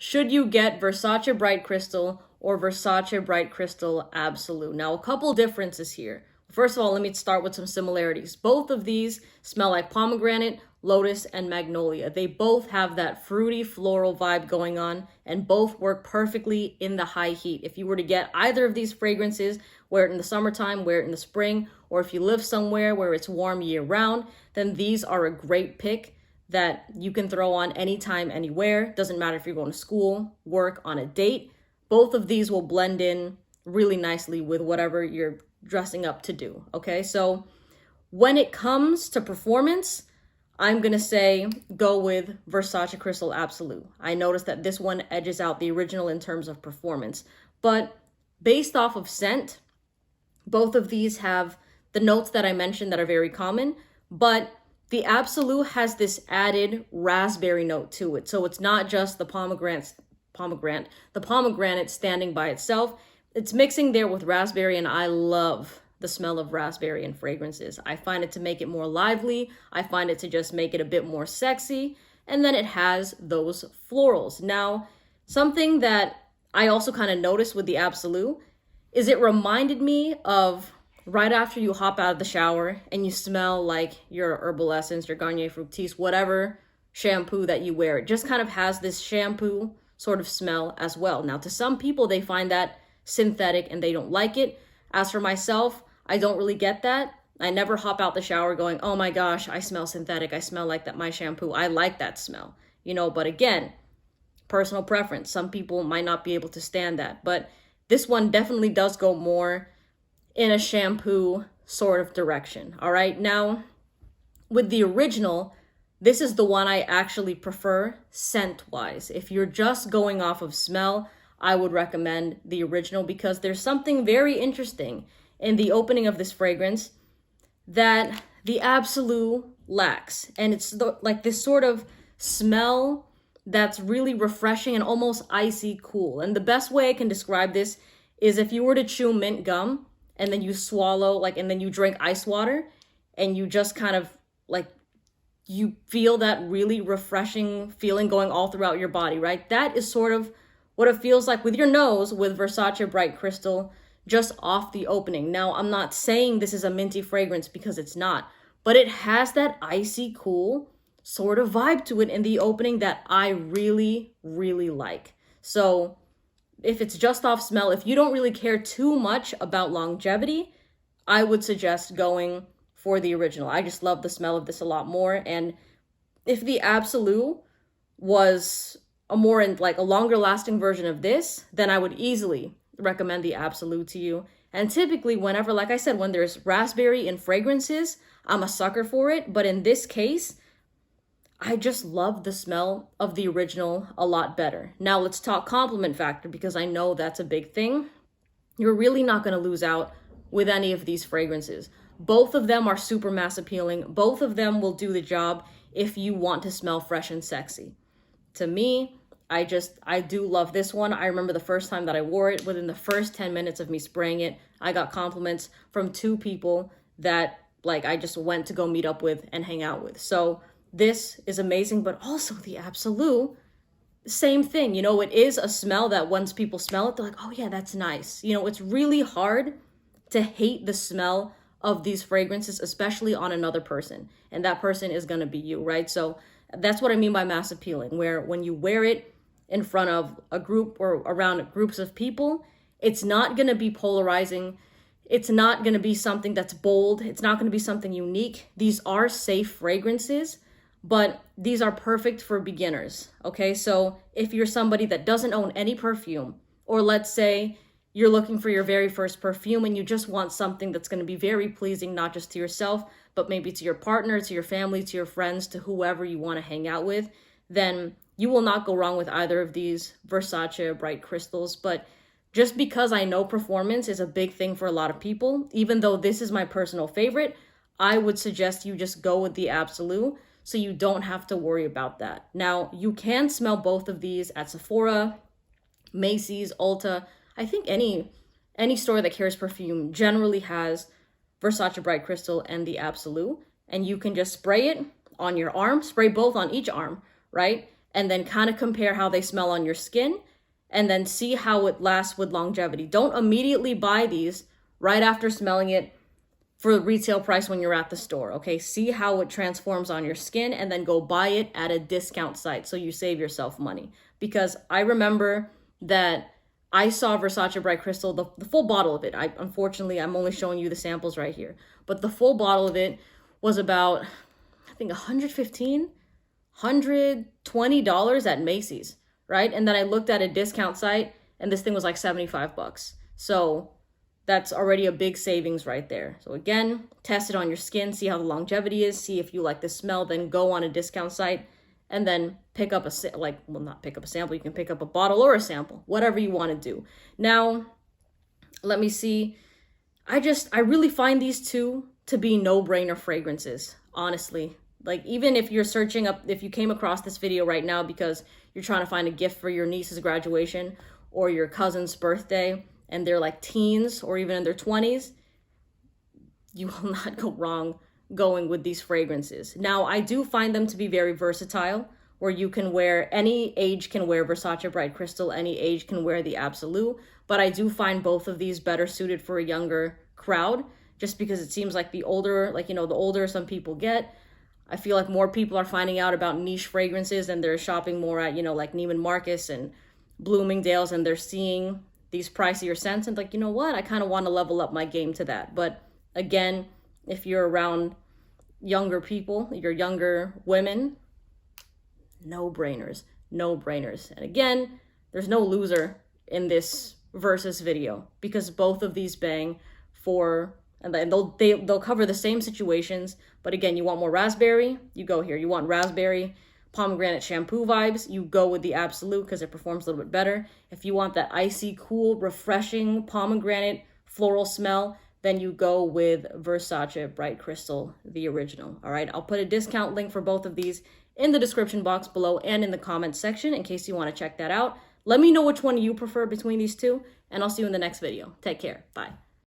Should you get Versace Bright Crystal or Versace Bright Crystal Absolu? Now, a couple differences here. First of all, let me start with some similarities. Both of these smell like pomegranate, lotus, and magnolia. They both have that fruity floral vibe going on, and both work perfectly in the high heat. If you were to get either of these fragrances, wear it in the summertime, wear it in the spring, or if you live somewhere where it's warm year round, then these are a great pick that you can throw on anytime, anywhere. Doesn't matter if you're going to school, work, on a date. Both of these will blend in really nicely with whatever you're dressing up to do. Okay, so when it comes to performance, I'm gonna say go with Versace Crystal Absolu. I noticed that this one edges out the original in terms of performance, but based off of scent, both of these have the notes that I mentioned that are very common, but the Absolu has this added raspberry note to it. So it's not just the pomegranate standing by itself. It's mixing there with raspberry, and I love the smell of raspberry in fragrances. I find it to make it more lively. I find it to just make it a bit more sexy. And then it has those florals. Now, something that I also kind of noticed with the Absolu is it reminded me of right after you hop out of the shower and you smell like your herbal essence, your Garnier Fructis, whatever shampoo that you wear. It just kind of has this shampoo sort of smell as well. Now, to some people, they find that synthetic and they don't like it. As for myself, I don't really get that. I never hop out the shower going, oh my gosh, I smell synthetic. I smell like that my shampoo. I like that smell, but again, personal preference. Some people might not be able to stand that, but this one definitely does go more in a shampoo sort of direction. All right. Now, with the original, this is the one I actually prefer scent-wise. If you're just going off of smell, I would recommend the original because there's something very interesting in the opening of this fragrance that the Absolu lacks. And it's like this sort of smell that's really refreshing and almost icy cool. And the best way I can describe this is if you were to chew mint gum and then you swallow, and then you drink ice water and you just kind of you feel that really refreshing feeling going all throughout your body, right? That is sort of what it feels like with your nose with Versace Bright Crystal just off the opening. Now, I'm not saying this is a minty fragrance because it's not, but it has that icy cool sort of vibe to it in the opening that I really, really like. So if it's just off smell, if you don't really care too much about longevity, I would suggest going for the original. I just love the smell of this a lot more. And if the Absolu was a longer lasting version of this, then I would easily recommend the Absolu to you. And typically whenever, like I said, when there's raspberry in fragrances, I'm a sucker for it. But in this case, I just love the smell of the original a lot better. Now let's talk compliment factor because I know that's a big thing. You're really not going to lose out with any of these fragrances. Both of them are super mass appealing. Both of them will do the job if you want to smell fresh and sexy. To me, I do love this one. I remember the first time that I wore it, within the first 10 minutes of me spraying it, I got compliments from 2 people that I just went to go meet up with and hang out with. So this is amazing, but also the Absolu, same thing. It is a smell that once people smell it, they're like, oh yeah, that's nice. It's really hard to hate the smell of these fragrances, especially on another person. And that person is going to be you, right? So that's what I mean by mass appealing, where when you wear it in front of a group or around groups of people, it's not going to be polarizing. It's not going to be something that's bold. It's not going to be something unique. These are safe fragrances, but these are perfect for beginners, okay? So if you're somebody that doesn't own any perfume, or let's say you're looking for your very first perfume and you just want something that's going to be very pleasing, not just to yourself, but maybe to your partner, to your family, to your friends, to whoever you want to hang out with, then you will not go wrong with either of these Versace Bright Crystals. But just because I know performance is a big thing for a lot of people, even though this is my personal favorite, I would suggest you just go with the Absolu so you don't have to worry about that. Now, you can smell both of these at Sephora, Macy's, Ulta. I think any store that carries perfume generally has Versace Bright Crystal and the Absolu, and you can just spray it on your arm, spray both on each arm, right? and then kind of compare how they smell on your skin, and then see how it lasts with longevity. Don't immediately buy these right after smelling it for the retail price when you're at the store, okay? See how it transforms on your skin, and then go buy it at a discount site so you save yourself money. Because I remember that I saw Versace Bright Crystal, the full bottle of it. Unfortunately, I'm only showing you the samples right here. But the full bottle of it was about, I think, $115, $120 at Macy's, right? And then I looked at a discount site, and this thing was like 75 bucks. So that's already a big savings right there. So again, test it on your skin, see how the longevity is, see if you like the smell, then go on a discount site and then pick up not pick up a sample, you can pick up a bottle or a sample, whatever you want to do. Now, let me see. I really find these two to be no-brainer fragrances, honestly. Like, even if you're searching up, if you came across this video right now because you're trying to find a gift for your niece's graduation or your cousin's birthday, and they're like teens or even in their 20s, you will not go wrong going with these fragrances. Now, I do find them to be very versatile, where you can wear, any age can wear Versace Bright Crystal, any age can wear the Absolu, but I do find both of these better suited for a younger crowd, just because it seems like the older, the older some people get, I feel like more people are finding out about niche fragrances, and they're shopping more at, like Neiman Marcus and Bloomingdale's, and they're seeing these pricier scents and like, you know what, I kind of want to level up my game to that. But again, if you're around younger people, you're younger women, no brainers. And again, there's no loser in this versus video, because both of these bang for, and they'll cover the same situations. But again, you want more raspberry, you go here. You want raspberry pomegranate shampoo vibes, you go with the Absolu because it performs a little bit better. If you want that icy, cool, refreshing pomegranate floral smell, then you go with Versace Bright Crystal, the original. All right, I'll put a discount link for both of these in the description box below and in the comments section in case you want to check that out. Let me know which one you prefer between these two, and I'll see you in the next video. Take care. Bye.